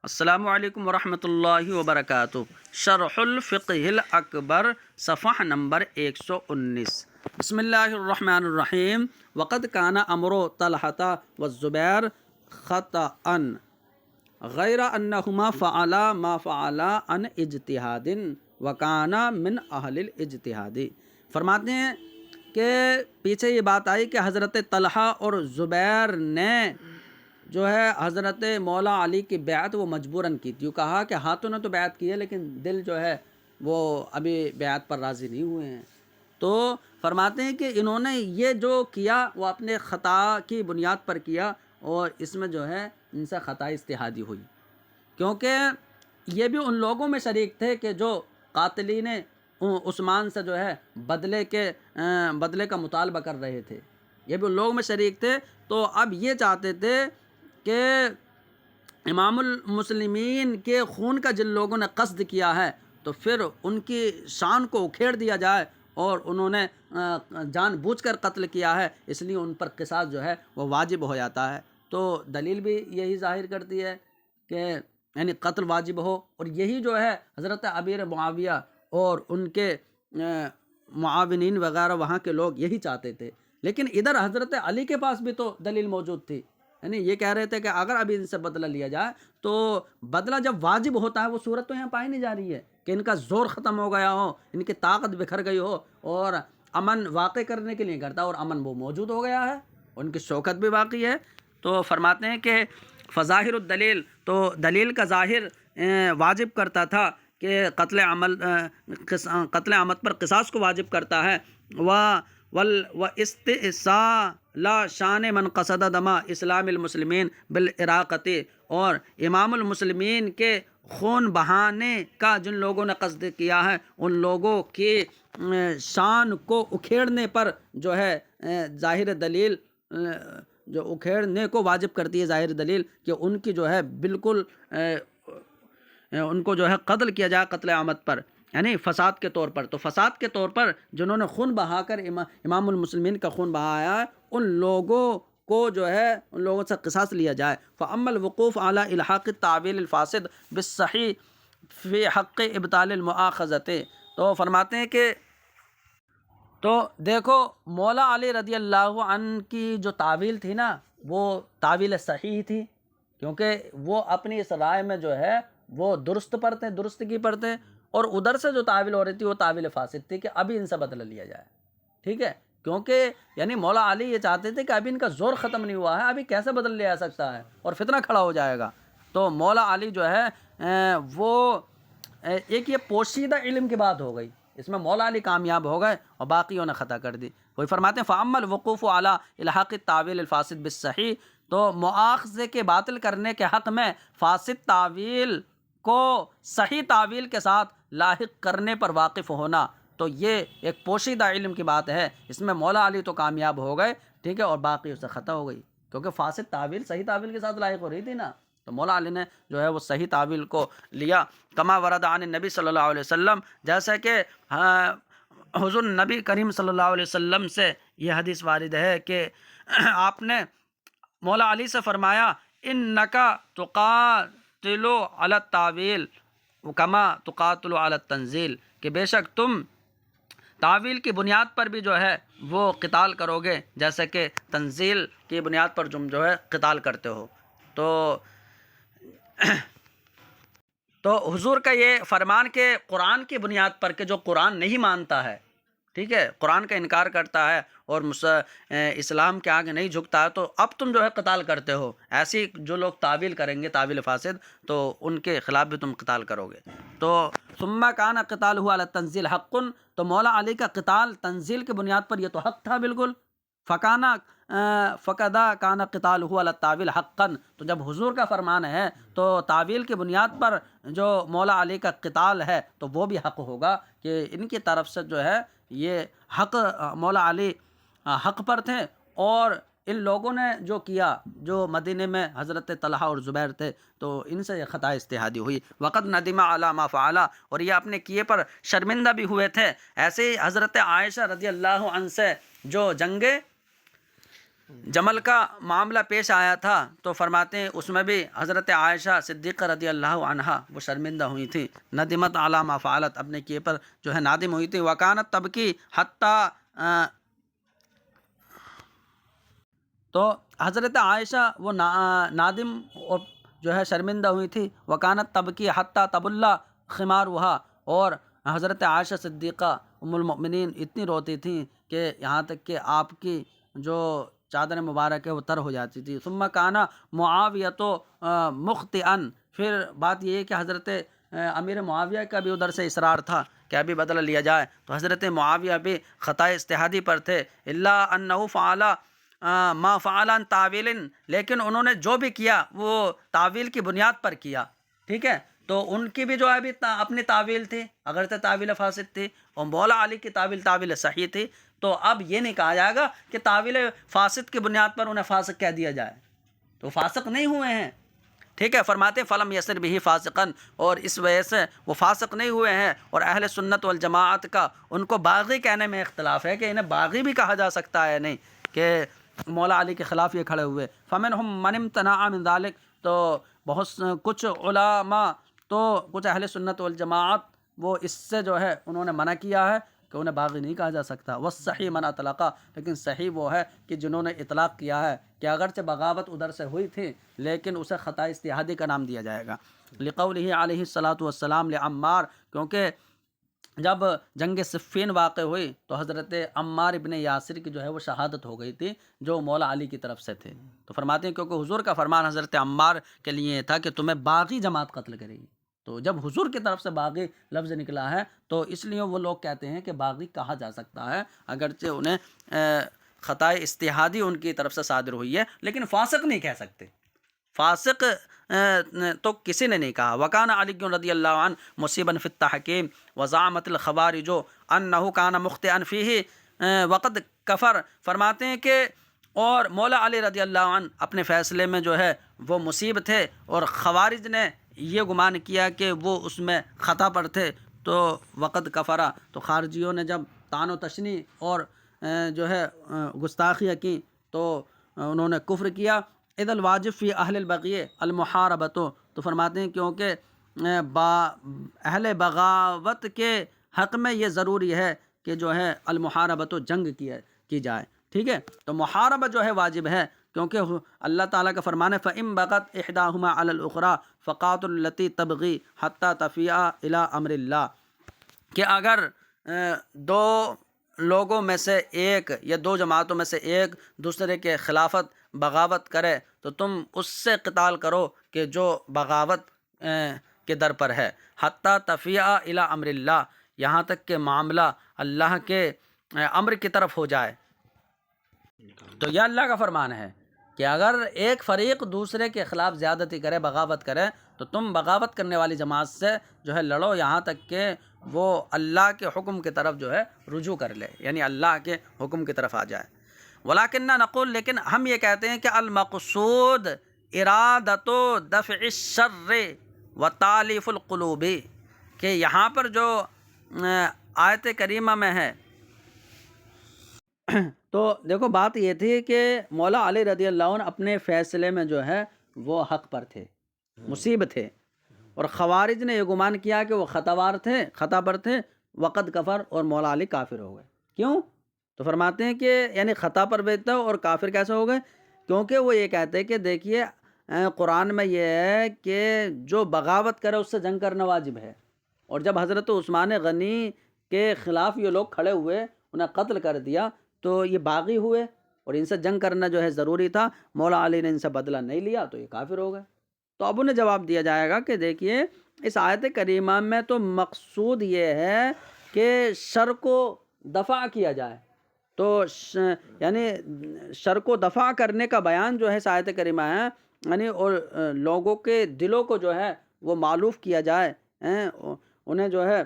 السلام علیکم ورحمۃ اللہ وبرکاتہ۔ شرح الفقہ الاکبر صفحہ نمبر 119۔ بسم اللہ الرحمن الرحیم۔ وقد کان امر طلحہ والزبیر خطأ غیر انہما فعلا ما فعلا عن اجتہاد وکانا من اہل الاجتہاد۔ فرماتے ہیں کہ پیچھے یہ بات آئی کہ حضرت طلحہ اور زبیر نے جو ہے حضرت مولا علی کی بیعت وہ مجبوراً کی تھی۔ کہا کہ ہاتھوں نے تو بیعت کی ہے لیکن دل جو ہے وہ ابھی بیعت پر راضی نہیں ہوئے ہیں۔ تو فرماتے ہیں کہ انہوں نے یہ جو کیا وہ اپنے خطا کی بنیاد پر کیا، اور اس میں جو ہے ان سے خطا اجتہادی ہوئی، کیونکہ یہ بھی ان لوگوں میں شریک تھے کہ جو قاتلین عثمان سے جو ہے بدلے کا مطالبہ کر رہے تھے، یہ بھی ان لوگوں میں شریک تھے۔ تو اب یہ چاہتے تھے کہ امام المسلمین کے خون کا جن لوگوں نے قصد کیا ہے تو پھر ان کی شان کو اکھیڑ دیا جائے، اور انہوں نے جان بوجھ کر قتل کیا ہے، اس لیے ان پر قصاص جو ہے وہ واجب ہو جاتا ہے۔ تو دلیل بھی یہی ظاہر کرتی ہے کہ یعنی قتل واجب ہو، اور یہی جو ہے حضرت امیر معاویہ اور ان کے معاونین وغیرہ وہاں کے لوگ یہی چاہتے تھے۔ لیکن ادھر حضرت علی کے پاس بھی تو دلیل موجود تھی، یعنی یہ کہہ رہے تھے کہ اگر ابھی ان سے بدلہ لیا جائے تو بدلہ جب واجب ہوتا ہے وہ صورت تو یہاں پائی نہیں جا رہی ہے کہ ان کا زور ختم ہو گیا ہو، ان کی طاقت بکھر گئی ہو، اور امن واقع کرنے کے لیے کرتا، اور امن وہ موجود ہو گیا ہے، ان کی شوکت بھی باقی ہے۔ تو فرماتے ہیں کہ فظاہر الدلیل، تو دلیل کا ظاہر واجب کرتا تھا کہ قتل عمد پر قصاص کو واجب کرتا ہے۔ و استئصال شان من قصد دما اسلام المسلمین بالعراقت، اور امام المسلمین کے خون بہانے کا جن لوگوں نے قصد کیا ہے ان لوگوں کی شان کو اکھیڑنے پر جو ہے ظاہر دلیل جو اکھیڑنے کو واجب کرتی ہے ظاہر دلیل کہ ان کی جو ہے بالکل ان کو جو ہے قتل کیا جائے قتل عمد پر، یعنی فساد کے طور پر۔ تو فساد کے طور پر جنہوں نے خون بہا کر امام المسلمین کا خون بہایا ہے ان لوگوں کو جو ہے ان لوگوں سے قصاص لیا جائے۔ فَأَمَّا الْوُقُوفُ عَلَى إِلْحَاقِ التَّعْوِيلِ الْفَاسِدِ بِالصَّحِيحِ فِي حَقِّ إِبْطَالِ الْمُؤَاخَذَةِ۔ تو فرماتے ہیں کہ تو دیکھو مولا علی رضی اللہ عنہ کی جو تعویل تھی نا وہ تعویل صحیح تھی، کیونکہ وہ اپنی اس رائے میں جو ہے وہ درست کی پڑھتے، اور ادھر سے جو تعویل ہو رہی تھی وہ تعویل فاسد تھی کہ ابھی ان سے بدلہ لیا جائے، ٹھیک ہے، کیونکہ یعنی مولا علی یہ چاہتے تھے کہ ابھی ان کا زور ختم نہیں ہوا ہے، ابھی کیسے بدل لیا جا سکتا ہے اور فتنہ کھڑا ہو جائے گا۔ تو مولا علی جو ہے وہ ایک یہ پوشیدہ علم کی بات ہو گئی، اس میں مولا علی کامیاب ہو گئے اور باقیوں نے خطا کر دی۔ وہی فرماتے ہیں فَأَمَّا الْوُقُوفُ عَلَى إِلْحَاقِ التَّعْوِيلِ الْفَاسِدِ بِالصَّحِيحِ، تو مؤاخذے کے باطل کرنے کے حق میں فاسد تعویل کو صحیح تعویل کے ساتھ لاحق کرنے پر واقف ہونا، تو یہ ایک پوشیدہ علم کی بات ہے، اس میں مولا علی تو کامیاب ہو گئے، ٹھیک ہے، اور باقی اس سے خطا ہو گئی، کیونکہ فاسد تعویل صحیح تعویل کے ساتھ لاحق ہو رہی تھی نا، تو مولا علی نے جو ہے وہ صحیح تعویل کو لیا۔ کما ورد عن النبی صلی اللہ علیہ وسلم، جیسا کہ حضور نبی کریم صلی اللہ علیہ وسلم سے یہ حدیث وارد ہے کہ آپ نے مولا علی سے فرمایا انکا تقاتل علی التعویل کما تقاتل علی التنزیل، کہ بے شک تم تعویل کی بنیاد پر بھی جو ہے وہ قتال کرو گے جیسے کہ تنزیل کی بنیاد پر تم جو ہے قتال کرتے ہو۔ تو حضور کا یہ فرمان کہ قرآن کی بنیاد پر کہ جو قرآن نہیں مانتا ہے، ٹھیک ہے، قرآن کا انکار کرتا ہے اور اسلام کے آگے نہیں جھکتا ہے، تو اب تم جو ہے قتال کرتے ہو، ایسی جو لوگ تعویل کریں گے تعویل فاسد تو ان کے خلاف بھی تم قتال کرو گے۔ تو ثم کان قتالہ علی التنزیل حق، تو مولا علی کا قتال تنزیل کی بنیاد پر یہ تو حق تھا بالکل۔ فقدا کان قتالہ علی التعویل حقا، تو جب حضور کا فرمان ہے تو تعویل کی بنیاد پر جو مولا علی کا قتال ہے تو وہ بھی حق ہوگا کہ ان کی طرف سے جو ہے یہ حق، مولا علی حق پر تھے، اور ان لوگوں نے جو کیا جو مدینے میں حضرت طلحہ اور زبیر تھے تو ان سے یہ خطا اجتہادی ہوئی۔ وقد ندم علی ما فعل، اور یہ اپنے کیے پر شرمندہ بھی ہوئے تھے۔ ایسے ہی حضرت عائشہ رضی اللہ عنہ سے جو جنگ جمل کا معاملہ پیش آیا تھا تو فرماتے ہیں اس میں بھی حضرت عائشہ صدیقہ رضی اللہ عنہا وہ شرمندہ ہوئی تھی، ندمت علی ما فعلت، اپنے کیے پر جو ہے نادم ہوئی تھی، وکانت تبکی حتیٰ تو حضرت عائشہ وہ نادم اور جو ہے شرمندہ ہوئی تھی، وکانت تبکی حتیٰ تبلا خمارها، اور حضرت عائشہ صدیقہ ام المؤمنین اتنی روتی تھیں کہ یہاں تک کہ آپ کی جو چادر مبارک ہے وہ تر ہو جاتی تھی۔ ثم کان معاویۃ مخطئا، پھر بات یہ ہے کہ حضرت امیر معاویہ کا بھی ادھر سے اصرار تھا کہ ابھی بدلہ لیا جائے، تو حضرت معاویہ بھی خطۂ اجتہادی پر تھے، الا انہ فعل ما فعل عن تعویل، لیکن انہوں نے جو بھی کیا وہ تعویل کی بنیاد پر کیا، ٹھیک ہے، تو ان کی بھی جو ہے ابھی اپنی تعویل تھی، اگرچہ تعویل فاسد تھی، اور مولا علی کی تعویل صحیح تھی، تو اب یہ نہیں کہا جائے گا کہ تعویل فاسد کی بنیاد پر انہیں فاسق کہہ دیا جائے، تو فاسق نہیں ہوئے ہیں، ٹھیک ہے۔ فرماتے ہیں فلم یسر بھی فاسقن، اور اس وجہ سے وہ فاسق نہیں ہوئے ہیں، اور اہل سنت والجماعت کا ان کو باغی کہنے میں اختلاف ہے کہ انہیں باغی بھی کہا جا سکتا ہے نہیں، کہ مولا علی کے خلاف یہ کھڑے ہوئے۔ فمنہم من امتنع من ذلک، تو بہت کچھ علماء تو کچھ اہل سنت والجماعت وہ اس سے جو ہے انہوں نے منع کیا ہے کہ انہیں باغی نہیں کہا جا سکتا، والصحیح من اطلقا، لیکن صحیح وہ ہے کہ جنہوں نے اطلاق کیا ہے کہ اگرچہ بغاوت ادھر سے ہوئی تھی لیکن اسے خطۂ اجتہادی کا نام دیا جائے گا، لقولہ علیہ الصلاۃ والسلام لعمار، کیونکہ جب جنگ صفین واقع ہوئی تو حضرت عمار ابن یاسر کی جو ہے وہ شہادت ہو گئی تھی، جو مولا علی کی طرف سے تھے، تو فرماتے ہیں کیونکہ حضور کا فرمان حضرت عمار کے لیے یہ تھا کہ تمہیں باغی جماعت قتل کرے گی، تو جب حضور کی طرف سے باغی لفظ نکلا ہے تو اس لیے وہ لوگ کہتے ہیں کہ باغی کہا جا سکتا ہے، اگرچہ انہیں خطۂ اجتہادی ان کی طرف سے صادر ہوئی ہے، لیکن فاسق نہیں کہہ سکتے، فاسق تو کسی نے نہیں کہا۔ وکان علی رضی اللہ عنہ مصیبا فی التحکیم وزعمت الخوارج انہ کان مخطئا فیہ وقد کفر، فرماتے ہیں کہ اور مولا علی رضی اللہ عنہ اپنے فیصلے میں جو ہے وہ مصیب تھے، اور خوارج نے یہ گمان کیا کہ وہ اس میں خطا پر تھے، تو وقد کفرا، تو خارجیوں نے جب طعن و تشنیع اور جو ہے گستاخیاں کی تو انہوں نے کفر کیا۔ اذ الواجب فی اہل البغی المحاربۃ، تو فرماتے ہیں کیونکہ اہل بغاوت کے حق میں یہ ضروری ہے کہ جو ہے المحاربۃ جنگ کی جائے، ٹھیک ہے، تو محاربہ جو ہے واجب ہے، کیونکہ اللہ تعالیٰ کا فرمان ہے فَإِن بَغَتْ إِحْدَاهُمَا عَلَى الْأُخْرَى فَقَاتِلُوا الَّتِي تَبْغِي حَتَّى تَفِيءَ إِلَىٰ أَمْرِ اللَّهِ، کہ اگر دو لوگوں میں سے ایک یا دو جماعتوں میں سے ایک دوسرے کے خلافت بغاوت کرے تو تم اس سے قتال کرو کہ جو بغاوت کے در پر ہے، حتیٰ تفیع الی امر اللہ، یہاں تک کہ معاملہ اللہ کے امر کی طرف ہو جائے۔ تو یہ اللہ کا فرمان ہے کہ اگر ایک فریق دوسرے کے خلاف زیادتی کرے، بغاوت کرے، تو تم بغاوت کرنے والی جماعت سے جو ہے لڑو یہاں تک کہ وہ اللہ کے حکم کی طرف جو ہے رجوع کر لے، یعنی اللہ کے حکم کی طرف آ جائے۔ ولیکننا نقول، لیکن ہم یہ کہتے ہیں کہ المقصود ارادت دفع الشر و تالیف القلوب، کہ یہاں پر جو آیت کریمہ میں ہے تو دیکھو بات یہ تھی کہ مولا علی رضی اللہ عنہ اپنے فیصلے میں جو ہے وہ حق پر تھے، مصیب تھے، اور خوارج نے یہ گمان کیا کہ وہ خطا پر تھے، وقد کفر، اور مولا علی کافر ہو گئے۔ کیوں؟ تو فرماتے ہیں کہ یعنی خطا پر بھی تھا اور کافر کیسے ہو گئے؟ کیونکہ وہ یہ کہتے ہیں کہ دیکھیے قرآن میں یہ ہے کہ جو بغاوت کرے اس سے جنگ کرنا واجب ہے، اور جب حضرت عثمان غنی کے خلاف یہ لوگ کھڑے ہوئے، انہیں قتل کر دیا، تو یہ باغی ہوئے اور ان سے جنگ کرنا جو ہے ضروری تھا، مولا علی نے ان سے بدلہ نہیں لیا تو یہ کافر ہو گئے۔ تو اب انہیں جواب دیا جائے گا کہ دیکھیے اس آیت کریمہ میں تو مقصود یہ ہے کہ شر کو دفع کیا جائے، تو یعنی شر کو دفع کرنے کا بیان جو ہے اس آیت کریمہ ہے، یعنی اور لوگوں کے دلوں کو جو ہے وہ معلوف کیا جائے، انہیں جو ہے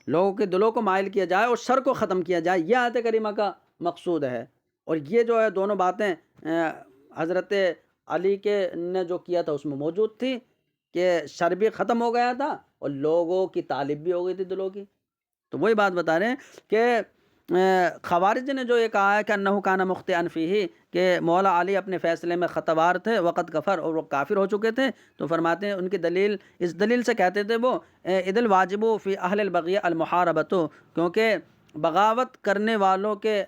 لوگوں کے دلوں کو مائل کیا جائے اور شر کو ختم کیا جائے، یہ آیت کریمہ کا مقصود ہے۔ اور یہ جو ہے دونوں باتیں حضرت علی کے نے جو کیا تھا اس میں موجود تھی کہ شر بھی ختم ہو گیا تھا اور لوگوں کی طالب بھی ہو گئی تھی دلوں کی۔ تو وہی بات بتا رہے ہیں کہ خوارج نے جو یہ کہا ہے کہ انہو کان مخطئا فیہ، کہ مولا علی اپنے فیصلے میں خطاوار تھے، وقت کفر، اور وہ کافر ہو چکے تھے، تو فرماتے ہیں ان کی دلیل اس دلیل سے کہتے تھے وہ اذ الواجب فی اہل البغی المحاربۃ، کیونکہ بغاوت کرنے والوں کے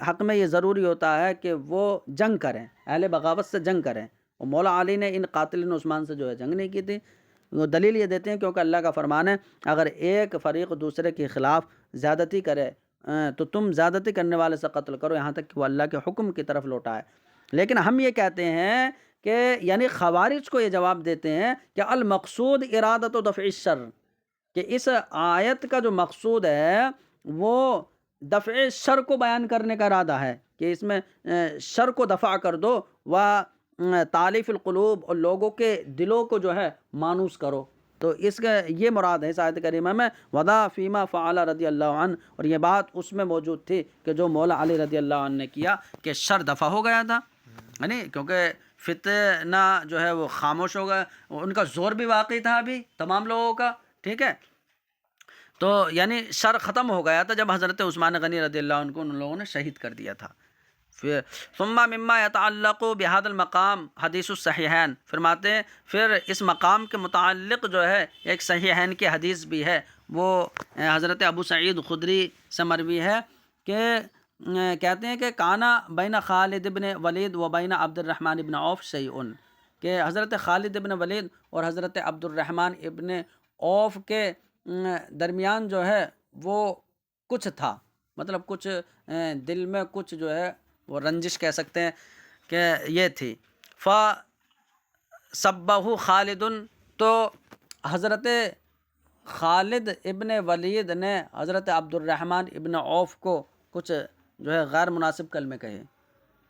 حق میں یہ ضروری ہوتا ہے کہ وہ جنگ کریں، اہل بغاوت سے جنگ کریں، اور مولا علی نے ان قاتلین عثمان سے جو ہے جنگ نہیں کی تھی۔ وہ دلیل یہ دیتے ہیں کیونکہ اللہ کا فرمان ہے اگر ایک فریق دوسرے کے خلاف زیادتی کرے تو تم زیادتی کرنے والے سے قتل کرو، یہاں تک کہ وہ اللہ کے حکم کی طرف لوٹائے۔ لیکن ہم یہ کہتے ہیں کہ یعنی خوارج کو یہ جواب دیتے ہیں کہ المقصود ارادت و دفع الشر، کہ اس آیت کا جو مقصود ہے وہ دفع شر کو بیان کرنے کا ارادہ ہے، کہ اس میں شر کو دفع کر دو، و تالیف القلوب، اور لوگوں کے دلوں کو جو ہے مانوس کرو، تو اس کا یہ مراد ہے اس آیت کریمہ میں ودا فیما فعل رضی اللہ عنہ، اور یہ بات اس میں موجود تھی کہ جو مولا علی رضی اللہ عنہ نے کیا کہ شر دفع ہو گیا تھا، یعنی کیونکہ فتنہ جو ہے وہ خاموش ہو گیا، ان کا زور بھی واقعی تھا ابھی تمام لوگوں کا، ٹھیک ہے، تو یعنی شر ختم ہو گیا تھا جب حضرت عثمان غنی رضی اللہ عنہ کو ان لوگوں نے شہید کر دیا تھا۔ پھر ثم مما يتعلق بهذا المقام حدیث الصحیحین، فرماتے ہیں پھر اس مقام کے متعلق جو ہے ایک صحیحین کی حدیث بھی ہے، وہ حضرت ابو سعید خدری سے مروی ہے کہ کہتے ہیں کہ کانا بین خالد ابن ولید و بین عبد الرحمن ابن عوف شیء، کہ حضرت خالد ابن ولید اور حضرت عبد الرحمن ابن عوف کے درمیان جو ہے وہ کچھ تھا، مطلب کچھ دل میں کچھ جو ہے وہ رنجش کہہ سکتے ہیں کہ یہ تھی۔ فَصَبَّهُ خالد، تو حضرت خالد ابن ولید نے حضرت عبد الرحمن ابن عوف کو کچھ جو ہے غیر مناسب کلمے کہے۔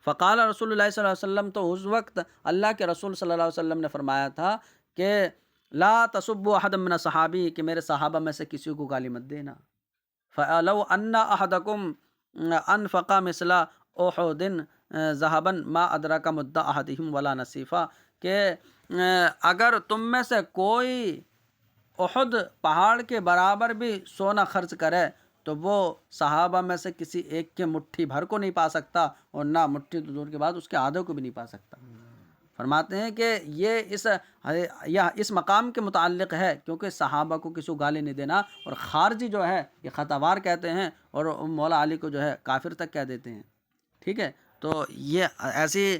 فقال رسول اللہ صلی اللہ علیہ وسلم، تو اس وقت اللہ کے رسول صلی اللہ علیہ وسلم نے فرمایا تھا کہ لا تسبوا احد من صحابی، کہ میرے صحابہ میں سے کسی کو گالی مت دینا۔ فَلَوْ أَنَّ أَحَدَكُمْ أَنفَقَ مِثْلَ احد ذهبا ما ادرک مد احدهم ولا نصیفا، کہ اگر تم میں سے کوئی احد پہاڑ کے برابر بھی سونا خرچ کرے تو وہ صحابہ میں سے کسی ایک کے مٹھی بھر کو نہیں پا سکتا، اور نہ مٹھی تو دور کے بعد اس کے آدھے کو بھی نہیں پا سکتا۔ فرماتے ہیں کہ یہ اس مقام کے متعلق ہے، کیونکہ صحابہ کو کسی کو گالی نہیں دینا، اور خارجی جو ہے یہ خطاوار کہتے ہیں اور مولا علی کو جو ہے کافر تک کہہ دیتے ہیں، ٹھیک ہے، تو یہ ایسی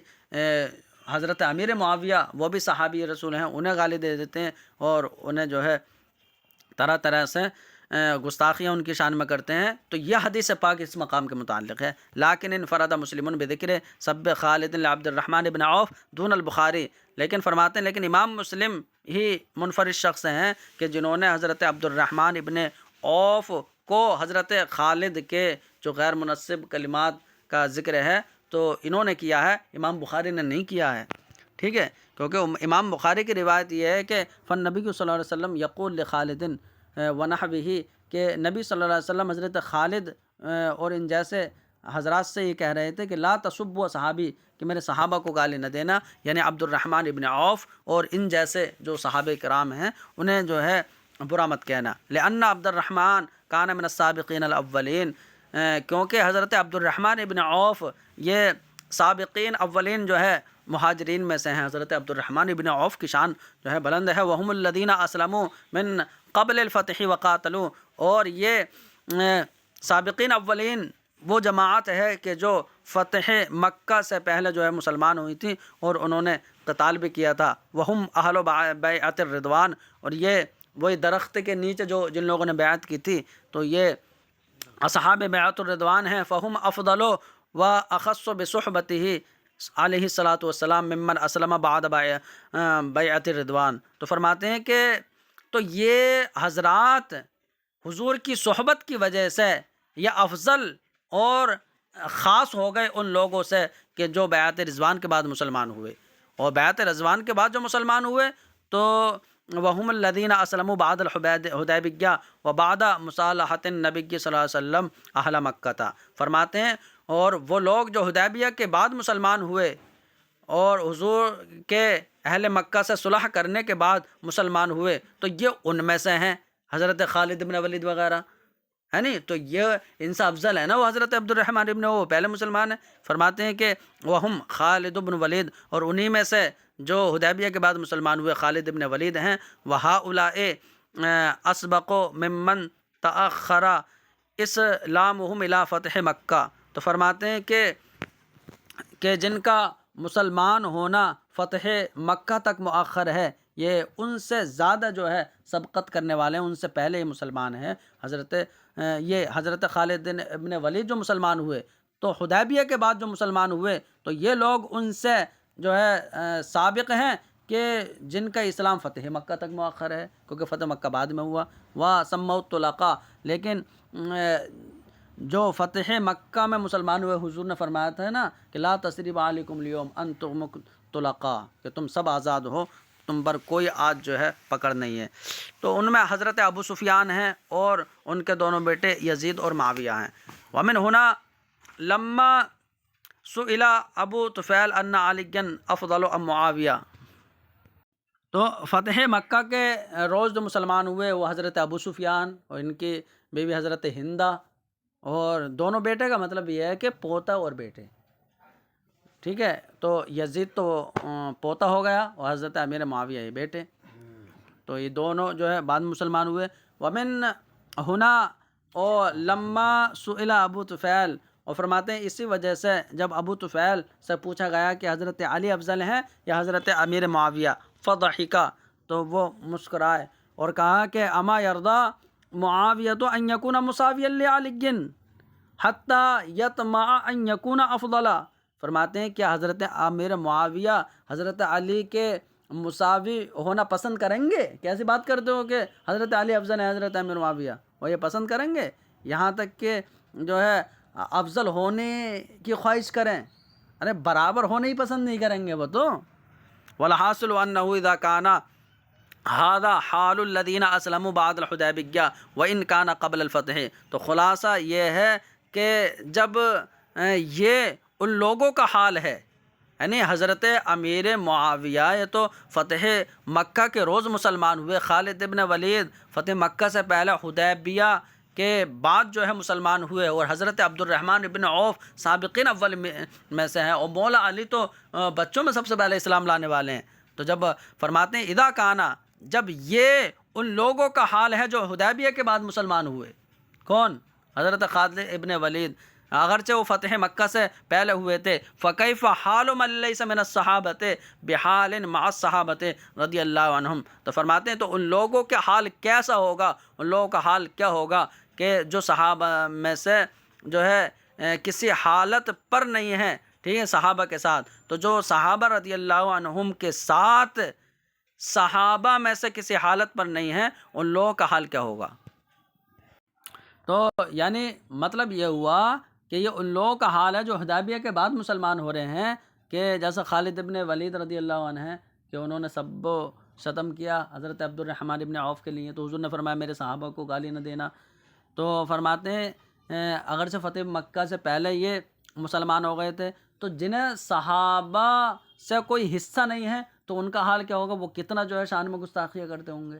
حضرت امیر معاویہ وہ بھی صحابی رسول ہیں، انہیں گالی دے دیتے ہیں اور انہیں جو ہے طرح طرح سے گستاخیاں ان کی شان میں کرتے ہیں، تو یہ حدیث پاک اس مقام کے متعلق ہے۔ لیکن انفرد مسلم بذکر سب خالد عبد الرحمن ابن عوف دون البخاری، لیکن فرماتے ہیں لیکن امام مسلم ہی منفرد شخص ہیں کہ جنہوں نے حضرت عبد الرحمن ابن عوف کو حضرت خالد کے جو غیر مناسب کلمات کا ذکر ہے تو انہوں نے کیا ہے، امام بخاری نے نہیں کیا ہے، ٹھیک ہے، کیونکہ امام بخاری کی روایت یہ ہے کہ فالنبی صلی اللہ علیہ وسلم یقول لخالد ونحوہ، کہ نبی صلی اللہ علیہ وسلم حضرت خالد اور ان جیسے حضرات سے یہ کہہ رہے تھے کہ لا تسبوا صحابی، کہ میرے صحابہ کو گالی نہ دینا، یعنی عبد الرحمن ابن عوف اور ان جیسے جو صحابہ کرام ہیں انہیں جو ہے برا مت کہنا۔ لأن عبد الرحمن کان من السابقین الاولین، کیونکہ حضرت عبد الرحمن ابن عوف یہ سابقین اولین جو ہے مہاجرین میں سے ہیں، حضرت عبد الرحمن ابن عوف کی شان جو ہے بلند ہے۔ وهم الذین اسلموا من قبل الفتح وقاتلوا، اور یہ سابقین اولین وہ جماعت ہے کہ جو فتح مکہ سے پہلے جو ہے مسلمان ہوئی تھی اور انہوں نے قتال بھی کیا تھا۔ وہم اہل بیعت الرضوان، اور یہ وہی درخت کے نیچے جو جن لوگوں نے بیعت کی تھی تو یہ اصحاب بیعت الرضوان ہیں۔ فہم افضل و اخص بصحبتہ علیہ الصلاۃ والسلام ممن اسلم بعد بیعت الرضوان، تو فرماتے ہیں کہ تو یہ حضرات حضور کی صحبت کی وجہ سے یہ افضل اور خاص ہو گئے ان لوگوں سے کہ جو بیعت رضوان کے بعد مسلمان ہوئے، اور بیعت رضوان کے بعد جو مسلمان ہوئے تو وہم الذین اسلموا بعد الحدیبیہ وبعد مصالحۃ النبی صلی اللہ علیہ وسلم اہل مکہ تھا، فرماتے ہیں اور وہ لوگ جو حدیبیہ کے بعد مسلمان ہوئے اور حضور کے اہل مکہ سے صلح کرنے کے بعد مسلمان ہوئے تو یہ ان میں سے ہیں حضرت خالد بن ولید وغیرہ، ہے نہیں، تو یہ ان سے افضل ہے نا وہ حضرت عبد الرحمن ابن، وہ پہلے مسلمان ہیں۔ فرماتے ہیں کہ وہم خالد بن ولید، اور انہی میں سے جو حدیبیہ کے بعد مسلمان ہوئے خالد ابن ولید ہیں۔ وہؤلاء اسبق ممن تأخر اسلامہم الی فتح مکہ، تو فرماتے ہیں کہ جن کا مسلمان ہونا فتح مکہ تک مؤخر ہے، یہ ان سے زیادہ جو ہے سبقت کرنے والے ہیں، ان سے پہلے یہ مسلمان ہیں۔ یہ حضرت خالد ابن ولید جو مسلمان ہوئے، تو حدیبیہ کے بعد جو مسلمان ہوئے تو یہ لوگ ان سے جو ہے سابق ہیں کہ جن کا اسلام فتح مکہ تک مؤخر ہے، کیونکہ فتح مکہ بعد میں ہوا۔ وَسَمَّوْا الطُّلَقَاءَ، لیکن جو فتح مکہ میں مسلمان ہوئے، حضور نے فرمایا تھا نا کہ لا تثریب علیکم اليوم انتم طلقاء، کہ تم سب آزاد ہو، تم پر کوئی آج جو ہے پکڑ نہیں ہے۔ تو ان میں حضرت ابو سفیان ہیں اور ان کے دونوں بیٹے یزید اور معاویہ ہیں۔ ومن ہنا لما سئل ابو طفیل ان علیٰ افضل ام معاویہ، تو فتح مکہ کے روز جو مسلمان ہوئے وہ حضرت ابو سفیان اور ان کی بیوی حضرت ہندہ، اور دونوں بیٹے کا مطلب یہ ہے کہ پوتا اور بیٹے، ٹھیک ہے۔ تو یزید تو پوتا ہو گیا اور حضرت امیر معاویہ یہ بیٹے، تو یہ دونوں جو ہے بعد میں مسلمان ہوئے۔ ومن ہنا اور لما سئل ابو طفیل، اور فرماتے ہیں اسی وجہ سے جب ابو طفیل سے پوچھا گیا کہ حضرت علی افضل ہیں یا حضرت امیر معاویہ، فضحکا، تو وہ مسکرائے اور کہا کہ اما یرضی معاویۃ ان یکون مساویا لعلی حتی یطمع ان یکون افضلا، فرماتے ہیں کہ حضرت امیر معاویہ حضرت علی کے مساوی ہونا پسند کریں گے؟ کیسی بات کرتے ہو کہ حضرت علی افضل ہے حضرت امیر معاویہ، وہ یہ پسند کریں گے؟ یہاں تک کہ جو ہے افضل ہونے کی خواہش کریں، ارے برابر ہونے ہی پسند نہیں کریں گے وہ تو۔ والحاصل انہ اذا کان هذا حال الذین اسلموا بعد الحدیبیہ وان کان قبل الفتح، تو خلاصہ یہ ہے کہ جب یہ ان لوگوں کا حال ہے، یعنی حضرت امیر معاویہ یہ تو فتح مکہ کے روز مسلمان ہوئے، خالد ابن ولید فتح مکہ سے پہلے حدیبیہ کے بعد جو ہے مسلمان ہوئے، اور حضرت عبد الرحمن ابن عوف سابقین اول میں سے ہیں، اور مولا علی تو بچوں میں سب سے پہلے اسلام لانے والے ہیں۔ تو جب فرماتے ہیں اذا کانا، جب یہ ان لوگوں کا حال ہے جو حدیبیہ کے بعد مسلمان ہوئے، کون؟ حضرت خالد ابن ولید، اگرچہ وہ فتح مکہ سے پہلے ہوئے تھے، فکیف حال من لیس من الصحابۃ بحال مع الصحابۃ رضی اللہ عنہم، تو فرماتے ہیں تو ان لوگوں کا حال کیسا ہوگا، ان لوگوں کا حال کیا ہوگا کہ جو صحابہ میں سے جو ہے کسی حالت پر نہیں ہیں، ٹھیک ہے، صحابہ کے ساتھ، تو جو صحابہ رضی اللہ عنہم کے ساتھ صحابہ میں سے کسی حالت پر نہیں ہیں، ان لوگوں کا حال کیا ہوگا؟ تو یعنی مطلب یہ ہوا کہ یہ ان لوگوں کا حال ہے جو حدیبیہ کے بعد مسلمان ہو رہے ہیں، کہ جیسا خالد ابن ولید رضی اللہ عنہ ہیں کہ انہوں نے سب و شتم کیا حضرت عبد الرحمن ابن عوف کے لیے، تو حضور نے فرمایا میرے صحابہ کو گالی نہ دینا۔ تو فرماتے ہیں اگرچہ فتح مکہ سے پہلے یہ مسلمان ہو گئے تھے، تو جنہیں صحابہ سے کوئی حصہ نہیں ہے تو ان کا حال کیا ہوگا، وہ کتنا جو ہے شان میں گستاخیاں کرتے ہوں گے،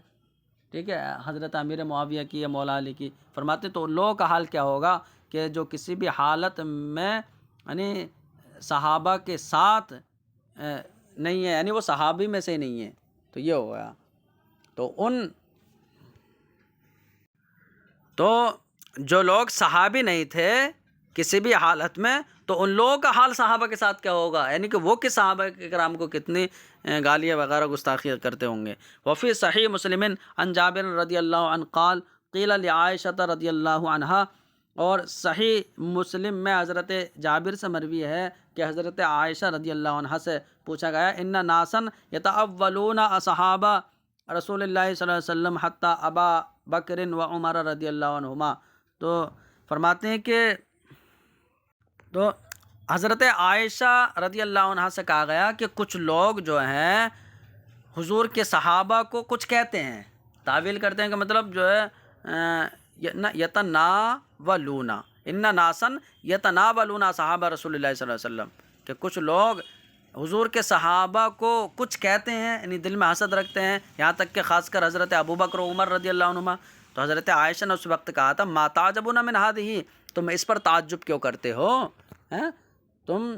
ٹھیک ہے، حضرت امیر معاویہ کی یا مولا علی کی۔ فرماتے تو ان لوگوں کا حال کیا ہوگا کہ جو کسی بھی حالت میں یعنی صحابہ کے ساتھ نہیں ہے، یعنی وہ صحابی میں سے نہیں ہے، تو یہ ہو گیا۔ تو جو لوگ صحابی نہیں تھے کسی بھی حالت میں، تو ان لوگوں کا حال صحابہ کے ساتھ کیا ہوگا، یعنی کہ وہ کس صحابہ کرام کو کتنی گالیاں وغیرہ گستاخیاں کرتے ہوں گے۔ وفی صحیح مسلم عن جابر رضی اللہ عنہ قال قیل لعائشہ رضی اللہ عنہا، اور صحیح مسلم میں حضرت جابر سے مروی ہے کہ حضرت عائشہ رضی اللہ عنہ سے پوچھا گیا ان ناسا یتاولون اصحابہ رسول اللہ صلی اللہ علیہ وسلم حتی ابا بکر و عمر رضی اللہ عنہما، تو فرماتے ہیں کہ تو حضرت عائشہ رضی اللہ عنہ سے کہا گیا کہ کچھ لوگ جو ہیں حضور کے صحابہ کو کچھ کہتے ہیں، تعویل کرتے ہیں کہ مطلب جو ہے یتناولون ان ناسا یتناولون صحابہ رسول اللہ صلی اللہ علیہ وسلم، کہ کچھ لوگ حضور کے صحابہ کو کچھ کہتے ہیں، یعنی دل میں حسد رکھتے ہیں، یہاں تک کہ خاص کر حضرت ابو بکر و عمر رضی اللہ عنہما۔ تو حضرت عائشہ نے اس وقت کہا تھا ما تعجبون من هذه، تم اس پر تعجب کیوں کرتے ہو؟ تم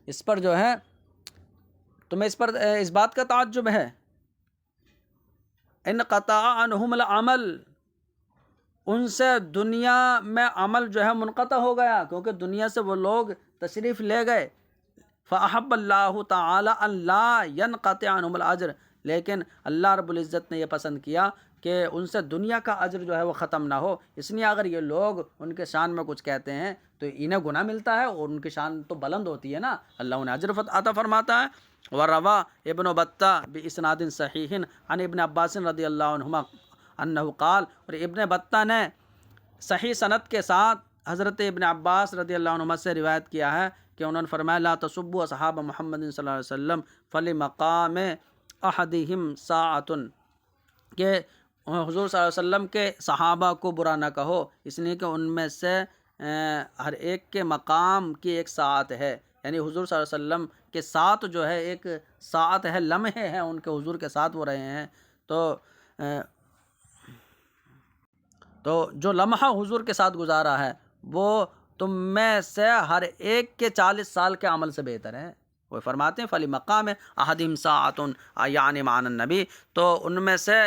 اس پر جو ہے تمہیں اس پر اس بات کا تعجب ہے؟ انقطع عنہم العمل، ان سے دنیا میں عمل جو ہے منقطع ہو گیا، کیونکہ دنیا سے وہ لوگ تشریف لے گئے۔ فأحب اللہ تعالی ان لا ينقطع عنہم الاجر، لیکن اللہ رب العزت نے یہ پسند کیا کہ ان سے دنیا کا اجر جو ہے وہ ختم نہ ہو، اس لیے اگر یہ لوگ ان کے شان میں کچھ کہتے ہیں تو انہیں گناہ ملتا ہے، اور ان کی شان تو بلند ہوتی ہے نا، اللہ انہیں اجر عطا فرماتا ہے۔ وروى ابن بطہ باسناد صحیح عن ابن عباس رضی اللہ عنہما انہ قال، اور ابن بطہ نے صحیح سند کے ساتھ حضرت ابن عباس رضی اللہ عنہما سے روایت کیا ہے کہ انہوں نے فرمایا لا تسبوا اصحاب محمد صلی اللہ علیہ وسلم فلمقام احدہم ساعۃ، کہ حضور صلی اللہ علیہ وسلم کے صحابہ کو برا نہ کہو، اس لیے کہ ان میں سے ہر ایک کے مقام کی ایک ساعت ہے، یعنی حضور صلی اللہ علیہ وسلم کے ساتھ جو ہے ایک ساعت ہے، لمحے ہیں ان کے حضور کے ساتھ وہ رہے ہیں، تو جو لمحہ حضور کے ساتھ گزارا ہے وہ تم میں سے ہر ایک کے 40 سال کے عمل سے بہتر ہے۔ وہ فرماتے ہیں فلی مقام احدہم ساعۃ یعنی معنی النبی، تو ان میں سے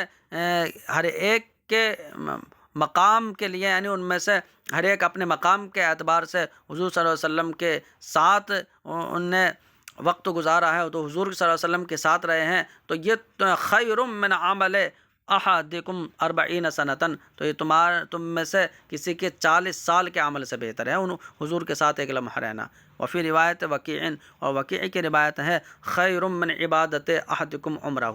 ہر ایک کے مقام کے لیے، یعنی ان میں سے ہر ایک اپنے مقام کے اعتبار سے حضور صلی اللہ علیہ وسلم کے ساتھ ان نے وقت گزارا ہے، تو حضور صلی اللہ علیہ وسلم کے ساتھ رہے ہیں، تو یہ خیر من عمل احدکم 40 سنۃ، تو یہ تم میں سے کسی کے 40 سال کے عمل سے بہتر ہے ان حضور کے ساتھ ایک لمحہ رہنا۔ وفی روایت وکیع، اور وکیع کی روایت ہے خیر من عبادت احدکم عمرہ،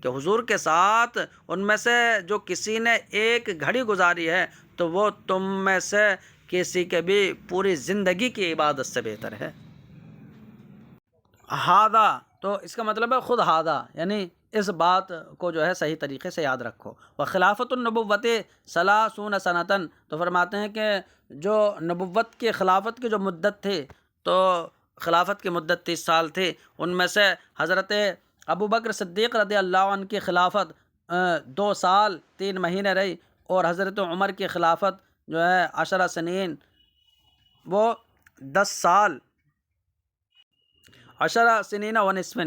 کہ حضور کے ساتھ ان میں سے جو کسی نے ایک گھڑی گزاری ہے تو وہ تم میں سے کسی کے بھی پوری زندگی کی عبادت سے بہتر ہے۔ ہادہ، تو اس کا مطلب ہے خود ہادہ، یعنی اس بات کو جو ہے صحیح طریقے سے یاد رکھو۔ وخلافت النبوت 30 سنۃ، تو فرماتے ہیں کہ جو نبوت کی خلافت کی جو مدت تھی، تو خلافت کی مدت 30 سال تھی، ان میں سے حضرت ابو بکر صدیق رضی اللہ عنہ کی خلافت 2 سال 3 مہینے رہی، اور حضرت عمر کی خلافت جو ہے 10 سنین، وہ 10 سال 10 سنین و نصف،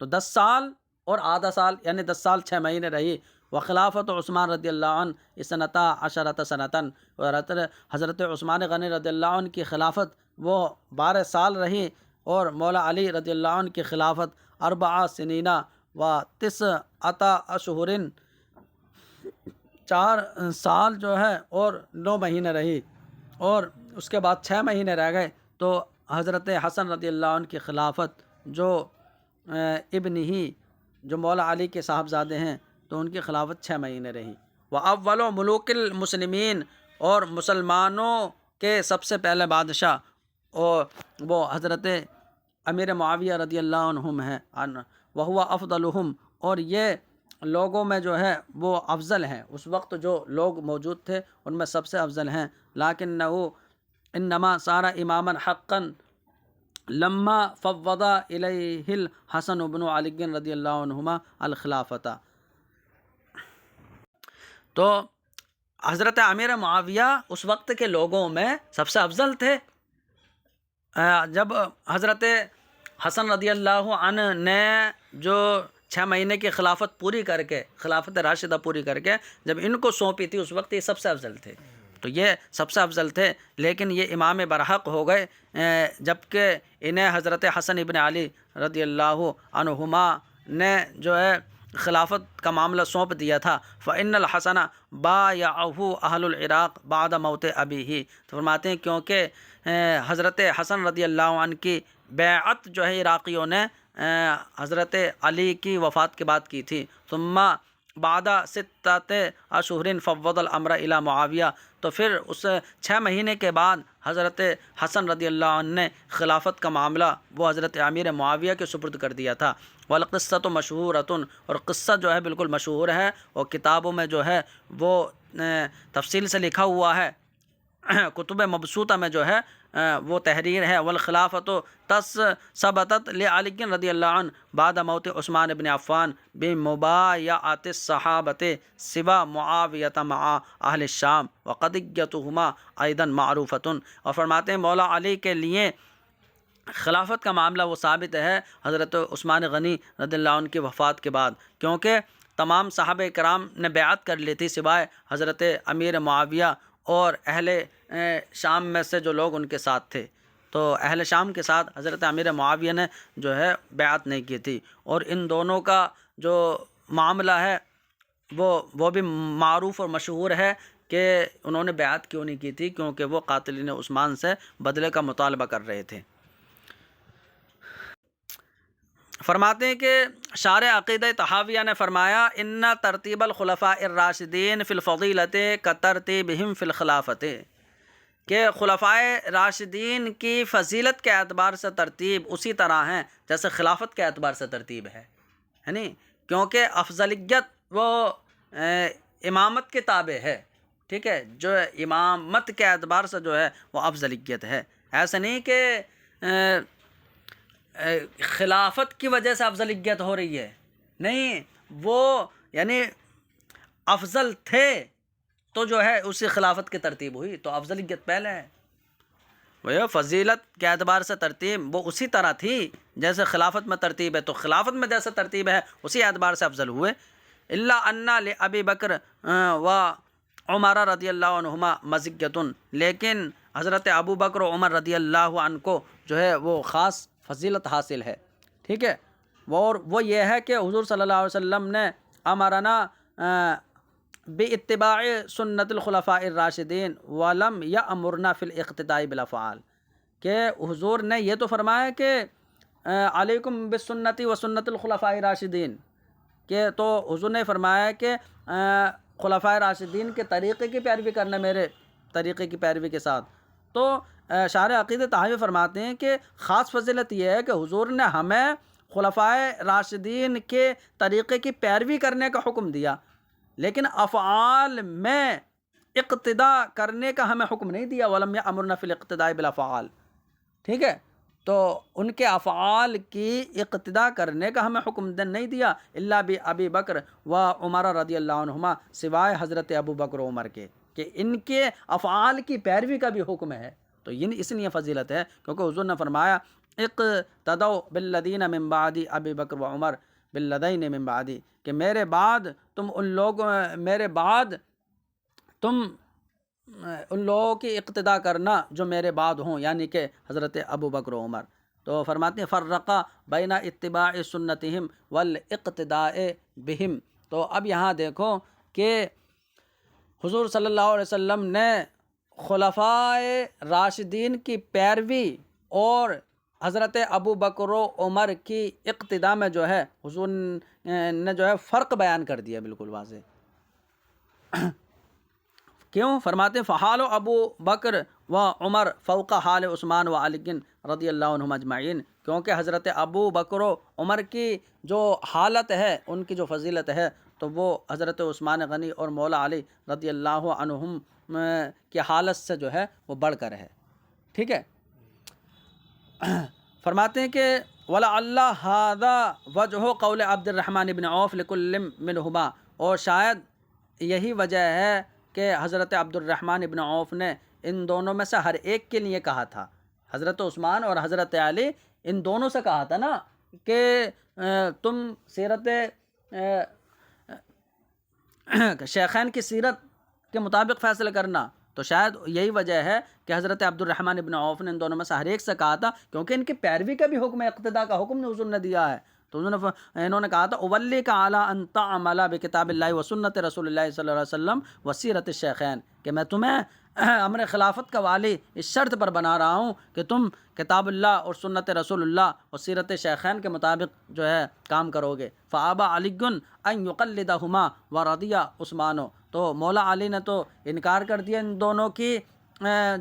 تو 10 سال اور آدھا سال، یعنی 10 سال 6 مہینے رہی۔ وخلافت عثمان رضی اللہ عنہ 12 سنۃ، اور حضرت عثمان غنی رضی اللہ عنہ کی خلافت وہ 12 سال رہی، اور مولا علی رضی اللہ عنہ کی خلافت 4 سنین و 9 اشہر، 4 سال جو ہے اور 9 مہینے رہی، اور اس کے بعد 6 مہینے رہ گئے تو حضرت حسن رضی اللہ عنہ کی خلافت جو ابن ہی جو مولا علی کے صاحبزادے ہیں، تو ان کی خلافت 6 مہینے رہی۔ وَأَوَّلُ مُلُوكِ الْمُسْلِمِينَ، اور مسلمانوں کے سب سے پہلے بادشاہ اور وہ حضرت امیر معاویہ رضی اللہ عنہم ہیں، وَهُوَ أَفْضَلُهُمْ، اور یہ لوگوں میں جو ہے وہ افضل ہیں، اس وقت جو لوگ موجود تھے ان میں سب سے افضل ہیں۔ لَكِنَّهُ إِنَّمَا صَارَ إِمَامًا حَقًّا لما فوض الیہ الحسن بن علی رضی اللہ عنہما الخلافۃ، تو حضرت امیر معاویہ اس وقت کے لوگوں میں سب سے افضل تھے۔ جب حضرت حسن رضی اللہ عنہ نے جو 6 مہینے کی خلافت پوری کر کے، خلافت راشدہ پوری کر کے جب ان کو سونپی تھی، اس وقت یہ سب سے افضل تھے، تو یہ سب سے افضل تھے، لیکن یہ امام برحق ہو گئے جبکہ انہیں حضرت حسن ابن علی رضی اللہ عنہما نے جو ہے خلافت کا معاملہ سونپ دیا تھا۔ فإن الحسن بایعہ اہل العراق بعد موت ابیہ، تو فرماتے ہیں کیونکہ حضرت حسن رضی اللہ عنہ کی بیعت جو ہے عراقیوں نے حضرت علی کی وفات کے بعد کی تھی۔ ثم بعد 6 اشہر فوض الامر الی معاویہ، تو پھر اس 6 مہینے کے بعد حضرت حسن رضی اللہ عنہ نے خلافت کا معاملہ وہ حضرت امیر معاویہ کے سپرد کر دیا تھا۔ والقصۃ مشہورۃ، اور قصہ جو ہے بالکل مشہور ہے، اور کتابوں میں جو ہے وہ تفصیل سے لکھا ہوا ہے، کتب مبسوطہ میں جو ہے وہ تحریر ہے، والخلافت ثبتت لعلی رضی اللہ عنہ بعد موت عثمان بن عفان بمبایعۃ الصحابۃ سوا معاویۃ مع اہل الشام وقضیتہما ایضا معروفۃ۔ اور فرماتے ہیں مولا علی کے لیے خلافت کا معاملہ وہ ثابت ہے حضرت عثمان غنی رضی اللہ عنہ کی وفات کے بعد، کیونکہ تمام صحابہ کرام نے بیعت کر لی تھی سوائے حضرت امیر معاویہ اور اہل شام میں سے جو لوگ ان کے ساتھ تھے۔ تو اہل شام کے ساتھ حضرت امیر معاویہ نے جو ہے بیعت نہیں کی تھی، اور ان دونوں کا جو معاملہ ہے وہ بھی معروف اور مشہور ہے کہ انہوں نے بیعت کیوں نہیں کی تھی، کیونکہ وہ قاتلین عثمان سے بدلے کا مطالبہ کر رہے تھے۔ فرماتے ہیں کہ شارح عقیدہ طحاویہ نے فرمایا ان ترتیب الخلفاء الراشدین فی الفضیلۃ کترتیبہم فی الخلافۃ، کہ خلفائے راشدین کی فضیلت کے اعتبار سے ترتیب اسی طرح ہیں جیسے خلافت کے اعتبار سے ترتیب ہے، یعنی کیونکہ افضلیت وہ امامت کے تابع ہے، ٹھیک ہے، جو امامت کے اعتبار سے جو ہے وہ افضلیت ہے۔ ایسا نہیں کہ خلافت کی وجہ سے افضلیت ہو رہی ہے، نہیں، وہ یعنی افضل تھے تو جو ہے اسی خلافت کی ترتیب ہوئی، تو افضلیت پہلے ہے۔ وہ فضیلت کے اعتبار سے ترتیب وہ اسی طرح تھی جیسے خلافت میں ترتیب ہے، تو خلافت میں جیسے ترتیب ہے اسی اعتبار سے افضل ہوئے۔ الا ان لابی بکر و عمر رضی اللہ عنہما مزیۃ، لیکن حضرت ابو بکر و عمر رضی اللہ عنہ کو جو ہے وہ خاص فضیلت حاصل ہے، ٹھیک ہے، اور وہ یہ ہے کہ حضور صلی اللہ علیہ وسلم نے امرنا باتباع سنت الخلفاء الراشدین ولم یامرنا فی الاقتداء بالافعال، کہ حضور نے یہ تو فرمایا کہ علیکم بسنتی و سنت الخلفاء الراشدین، کہ تو حضور نے فرمایا کہ خلفاء راشدین کے طریقے کی پیروی کرنا میرے طریقے کی پیروی کے ساتھ۔ تو شارح عقیدہ طحاوی فرماتے ہیں کہ خاص فضیلت یہ ہے کہ حضور نے ہمیں خلفاء راشدین کے طریقے کی پیروی کرنے کا حکم دیا، لیکن افعال میں اقتداء کرنے کا ہمیں حکم نہیں دیا، وَلَمْ يَأْمُرْنَا فِي الْاقْتِدَاءِ بِالْأَفْعَالِ، ٹھیک ہے، تو ان کے افعال کی اقتداء کرنے کا ہمیں حکم نہیں دیا الا بابی بکر و عمر رضی اللہ عنہما، سوائے حضرت ابو بکر و عمر کے، کہ ان کے افعال کی پیروی کا بھی حکم ہے، تو اس لیے فضیلت ہے کیونکہ حضور نے فرمایا اقتدوا بالذین من بعدی ابی بکر و عمر بالذین من بعدی، کہ میرے بعد تم ان لوگوں کی اقتداء کرنا جو میرے بعد ہوں، یعنی کہ حضرت ابو بکر و عمر۔ تو فرماتے ہیں فرقا بین اتباع سنتہم والاقتداء بہم۔ تو اب یہاں دیکھو کہ حضور صلی اللہ علیہ وسلم نے خلفائے راشدین کی پیروی اور حضرت ابو بکر و عمر کی اقتداء میں جو ہے حضور نے جو ہے فرق بیان کر دیا بالکل واضح۔ کیوں؟ فرماتے ہیں فحال ابو بکر و عمر فوق حال عثمان و علی رضی اللہ عنہم اجمعین، کیونکہ حضرت ابو بکر و عمر کی جو حالت ہے، ان کی جو فضیلت ہے، تو وہ حضرت عثمان غنی اور مولا علی رضی اللہ عنہم کی حالت سے جو ہے وہ بڑھ کر ہے، ٹھیک ہے۔ فرماتے ہیں کہ وَلَعَلَّ هَذَا وَجْهُ قَوْلِ عبد الرحمن بن عوف لِكُلٍّ مِّنْهُمَا، اور شاید یہی وجہ ہے کہ حضرت عبد الرحمن بن عوف نے ان دونوں میں سے ہر ایک کے لیے کہا تھا، حضرت عثمان اور حضرت علی، ان دونوں سے کہا تھا نا کہ تم سیرت شیخین کی سیرت کے مطابق فیصلہ کرنا، تو شاید یہی وجہ ہے کہ حضرت عبد الرحمن بن عوف نے ان دونوں میں سے ہر ایک سے کہا تھا، کیونکہ ان کی پیروی کا بھی حکم ہے، اقتداء کا حکم حضور نے دیا ہے، تو انہوں نے کہا تھا اولیک علی ان تعمل بکتاب اللہ و سنت رسول اللہ صلی اللہ علیہ وسلم و سیرت الشیخین، کہ میں تمہیں امر خلافت کا والی اس شرط پر بنا رہا ہوں کہ تم کتاب اللہ اور سنت رسول اللہ اور سیرت شیخین کے مطابق جو ہے کام کرو گے۔ فابا علی ان یقلدہما ورضی عثمان، تو مولا علی نے تو انکار کر دیا ان دونوں کی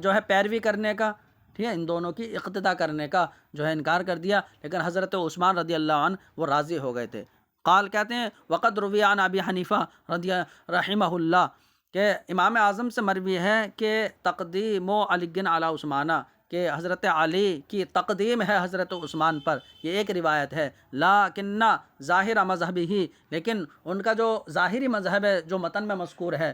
جو ہے پیروی کرنے کا، ٹھیک ہے، ان دونوں کی اقتداء کرنے کا جو ہے انکار کر دیا، لیکن حضرت عثمان رضی اللہ عنہ وہ راضی ہو گئے تھے۔ قال کہتے ہیں وقد روی عن ابی حنیفہ رحمہ اللہ، کہ امام اعظم سے مروی ہے کہ تقدیم علی علی عثمانہ، کہ حضرت علی کی تقدیم ہے حضرت عثمان پر، یہ ایک روایت ہے۔ لیکن ظاہر مذہبی ہی، لیکن ان کا جو ظاہری مذہب ہے جو متن میں مذکور ہے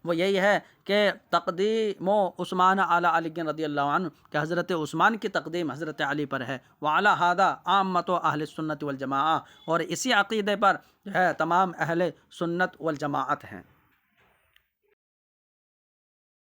وہ یہی ہے کہ تقدیم عثمان علی علی رضی اللہ عنہ، کہ حضرت عثمان کی تقدیم حضرت علی پر ہے۔ وعلی ھذا عامۃ اہل سنت والجماعہ، اور اسی عقیدے پر جو ہے تمام اہل سنت والجماعت ہیں۔